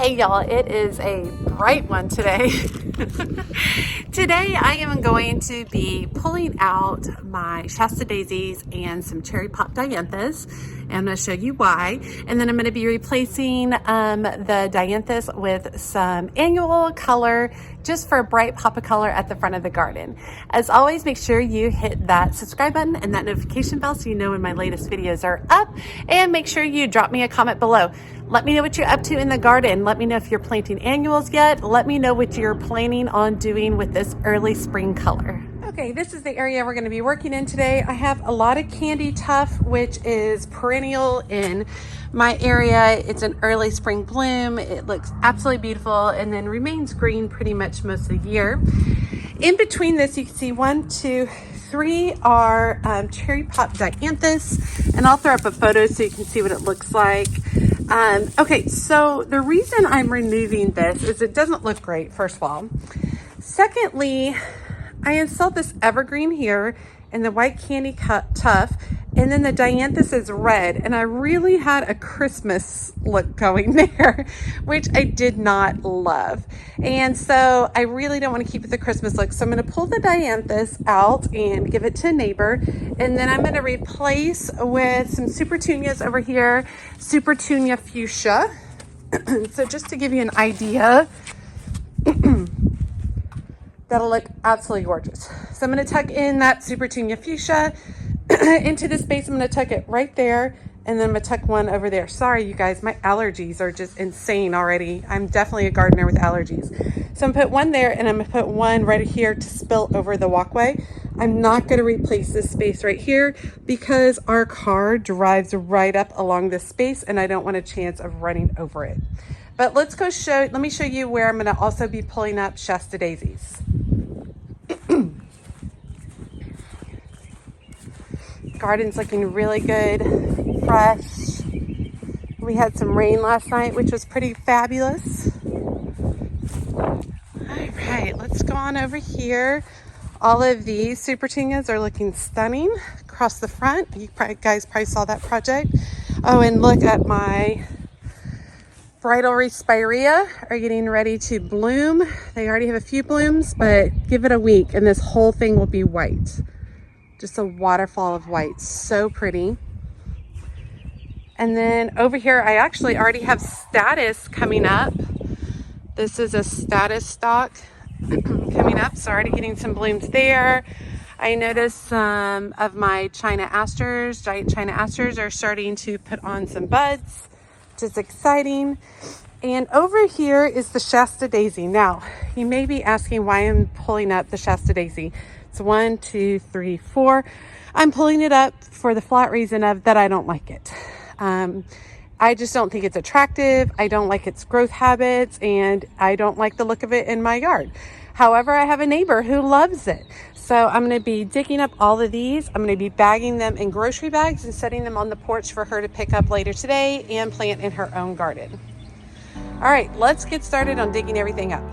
Hey y'all, it is a bright one today. Today I am going to be pulling out my Shasta daisies and some cherry Pop Dianthus, and I'm going to show you why. And then I'm going to be replacing the Dianthus with some annual color just for a bright pop of color at the front of the garden. As always, make sure you hit that subscribe button and that notification bell so you know when my latest videos are up, and make sure you drop me a comment below. Let me know what you're up to in the garden. Let me know if you're planting annuals yet. Let me know what you're planning on doing with this early spring color. Okay, this is the area we're going to be working in today. I have a lot of candy tuff, which is perennial in my area. It's an early spring bloom. It looks absolutely beautiful and then remains green pretty much most of the year. In between this, you can see 1, 2, 3 are cherry Pop Dianthus, and I'll throw up a photo so you can see what it looks like. Okay, so the reason I'm removing this is it doesn't look great, first of all. Secondly, I installed this evergreen here and the white candy tuff, and then the Dianthus is red, and I really had a Christmas look going there, which I did not love. And so I really don't want to keep it the Christmas look. So I'm going to pull the Dianthus out and give it to a neighbor, and then I'm going to replace with some Supertunias over here, Supertunia Fuchsia. So just to give you an idea, that'll look absolutely gorgeous. So I'm going to tuck in that Supertunia Fuchsia into the space. I'm going to tuck it right there, and then I'm going to tuck one over there. Sorry, you guys, my allergies are just insane already. I'm definitely a gardener with allergies. So I'm going to put one there, and I'm going to put one right here to spill over the walkway. I'm not going to replace this space right here because our car drives right up along this space, and I don't want a chance of running over it. But let me show you where I'm going to also be pulling up Shasta daisies. Garden's looking really good, fresh. We had some rain last night, which was pretty fabulous. All right, let's go on over here. All of these Supertunias are looking stunning across the front. You guys probably saw that project. Oh, and look at my bridal Spirea are getting ready to bloom. They already have a few blooms, but give it a week and this whole thing will be white. Just a waterfall of white, so pretty. And then over here, I actually already have Status coming up. This is a Status stalk coming up, so already getting some blooms there. I noticed some of my China Asters, giant China Asters, are starting to put on some buds, which is exciting. And over here is the Shasta daisy. Now, you may be asking why I'm pulling up the Shasta daisy. It's 1, 2, 3, 4. I'm pulling it up for the flat reason of that I don't like it. I just don't think it's attractive. I don't like its growth habits, and I don't like the look of it in my yard. However, I have a neighbor who loves it. So I'm going to be digging up all of these. I'm going to be bagging them in grocery bags and setting them on the porch for her to pick up later today and plant in her own garden. All right, let's get started on digging everything up.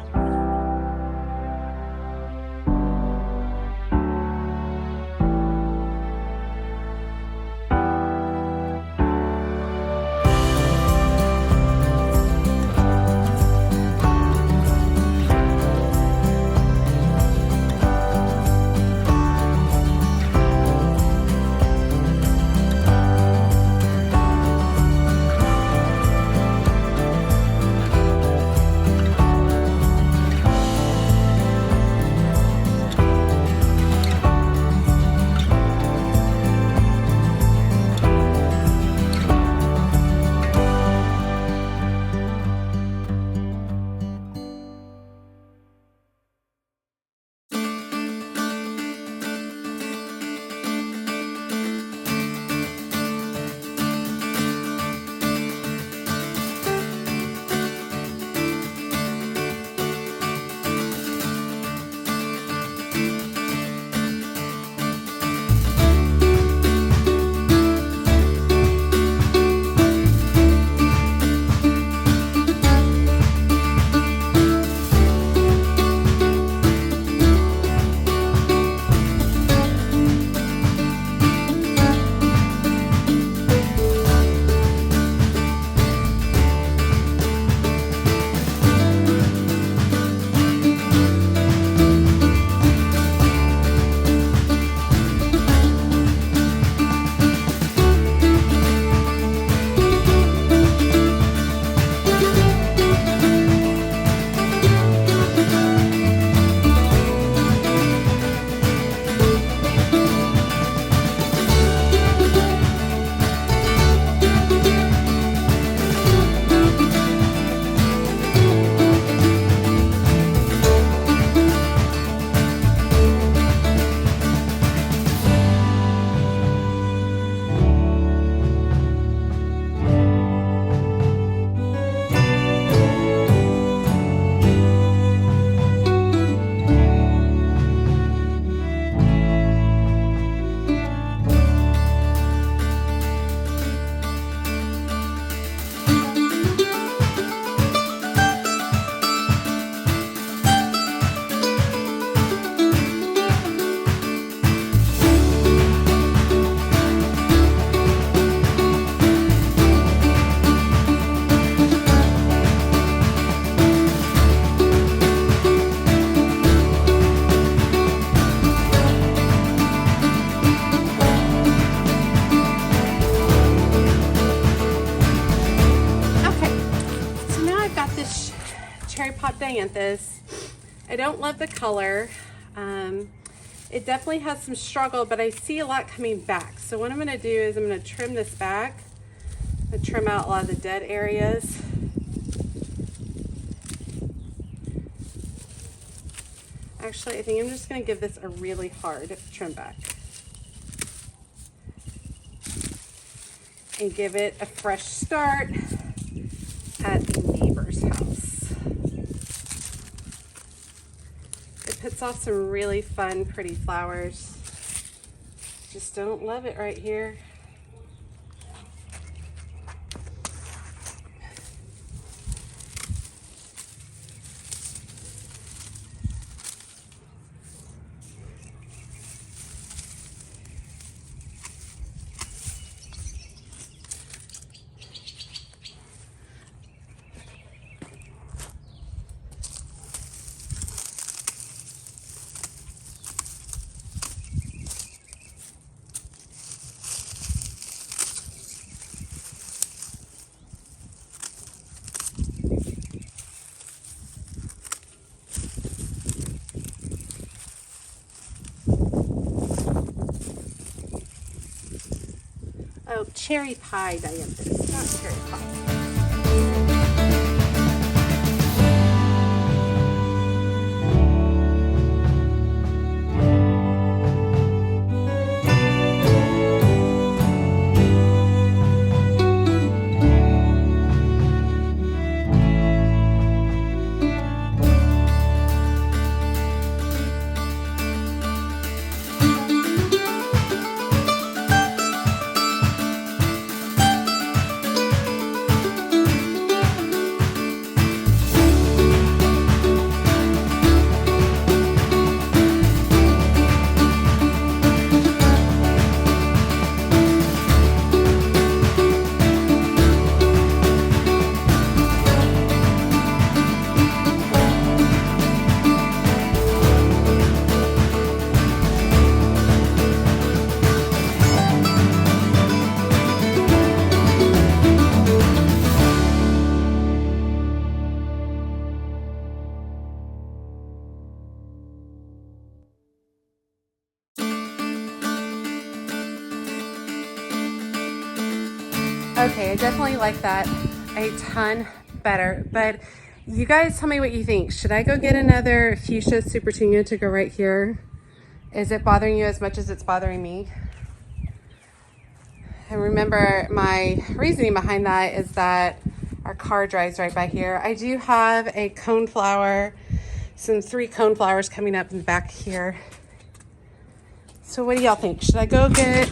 Dianthus. I don't love the color. It definitely has some struggle, but I see a lot coming back. So what I'm going to do is I'm going to trim this back. I'm going to trim out a lot of the dead areas. Actually, I think I'm just going to give this a really hard trim back and give it a fresh start at the neighbor's house. It puts off some really fun, pretty flowers. Just don't love it right here. Oh, cherry pie dianthus, not cherry pie. Okay, I definitely like that a ton better, but you guys tell me what you think. Should I go get another Fuchsia Supertunia to go right here? Is it bothering you as much as it's bothering me? And remember, my reasoning behind that is that our car drives right by here. I do have a coneflower, some 3 coneflowers coming up in the back here. So what do y'all think? Should I go get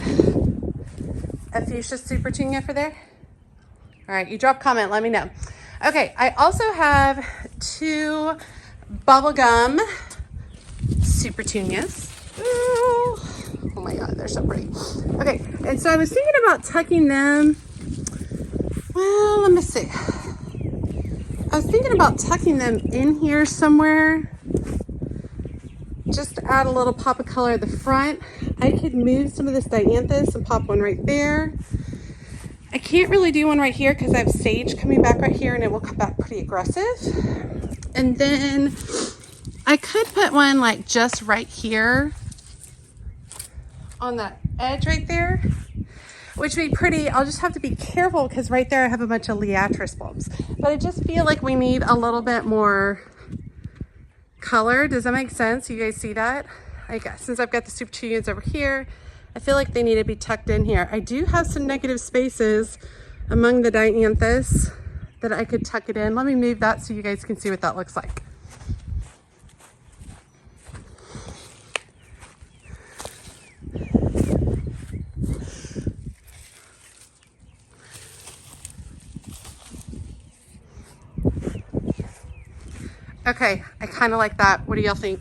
a Fuchsia Supertunia for there? All right, you drop a comment, let me know. Okay, I also have 2 bubblegum Supertunias. Ooh, oh my God, they're so pretty. Okay, and so I was thinking about tucking them. Well, let me see. I was thinking about tucking them in here somewhere. Just to add a little pop of color at the front. I could move some of this dianthus and pop one right there. I can't really do one right here because I have sage coming back right here and it will come back pretty aggressive. And then I could put one like just right here on that edge right there, which would be pretty. I'll just have to be careful because right there I have a bunch of liatris bulbs. But I just feel like we need a little bit more color. Does that make sense? You guys see that? I guess since I've got the Supertunias over here, I feel like they need to be tucked in here. I do have some negative spaces among the dianthus that I could tuck it in. Let me move that so you guys can see what that looks like. Okay, I kind of like that. What do y'all think?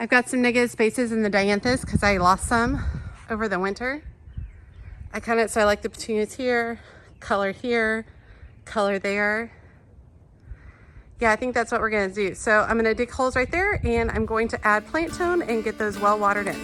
I've got some negative spaces in the dianthus because I lost some over the winter. So I like the petunias here, color here, color there. Yeah, I think that's what we're gonna do. So I'm gonna dig holes right there and I'm going to add plant tone and get those well watered in.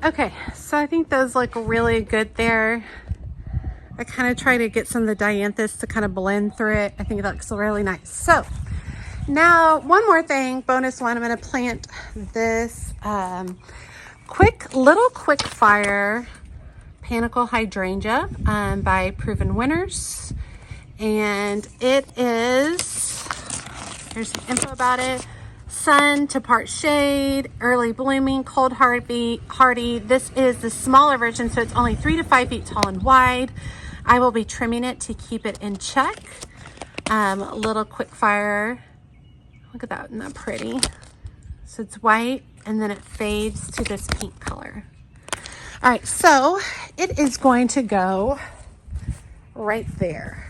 Okay, so I think those look really good there. I kind of try to get some of the Dianthus to kind of blend through it. I think that looks really nice. So now one more thing, bonus one, I'm going to plant this quick fire Panicle Hydrangea by Proven Winners. And it is, there's some info about it. Sun to part shade, early blooming, cold hardy. This is the smaller version, so it's only 3 to 5 feet tall and wide. I will be trimming it to keep it in check. A little quick fire. Look at that, isn't that pretty? So it's white and then it fades to this pink color. All right, so it is going to go right there.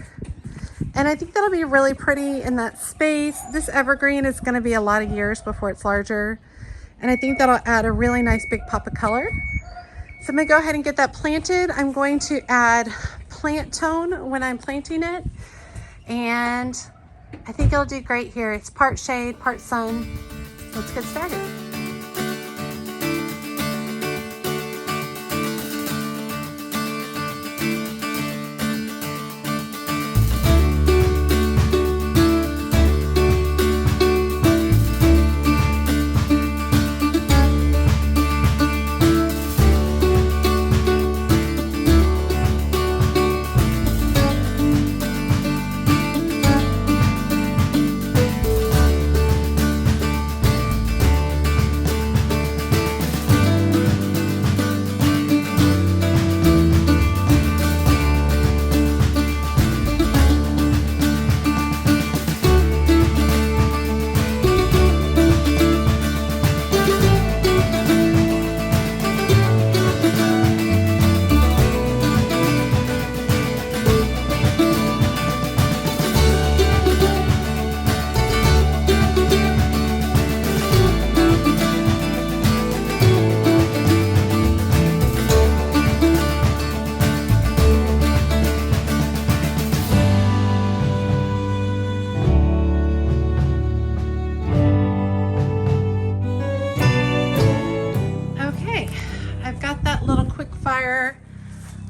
And I think that'll be really pretty in that space. This evergreen is going to be a lot of years before it's larger. And I think that'll add a really nice big pop of color. So I'm going to go ahead and get that planted. I'm going to add plant tone when I'm planting it. And I think it'll do great here. It's part shade, part sun. Let's get started.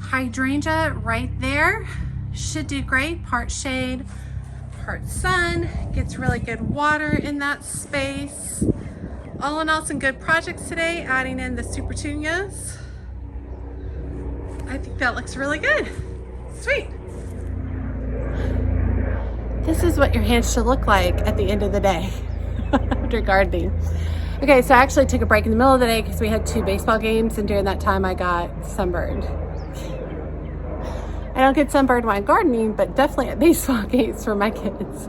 Hydrangea right there. Should do great. Part shade, part sun. Gets really good water in that space. All in all, some good projects today. Adding in the Supertunias. I think that looks really good. Sweet. This is what your hands should look like at the end of the day after gardening. Okay, so I actually took a break in the middle of the day because we had 2 baseball games, and during that time I got sunburned. I don't get sunburned while I'm gardening, but definitely at baseball games for my kids.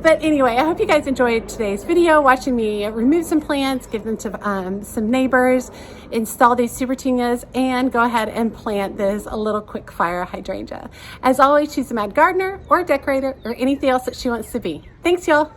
But anyway, I hope you guys enjoyed today's video, watching me remove some plants, give them to some neighbors, install these Supertunias, and go ahead and plant this a little quick fire hydrangea. As always, she's a mad gardener or a decorator or anything else that she wants to be. Thanks, y'all.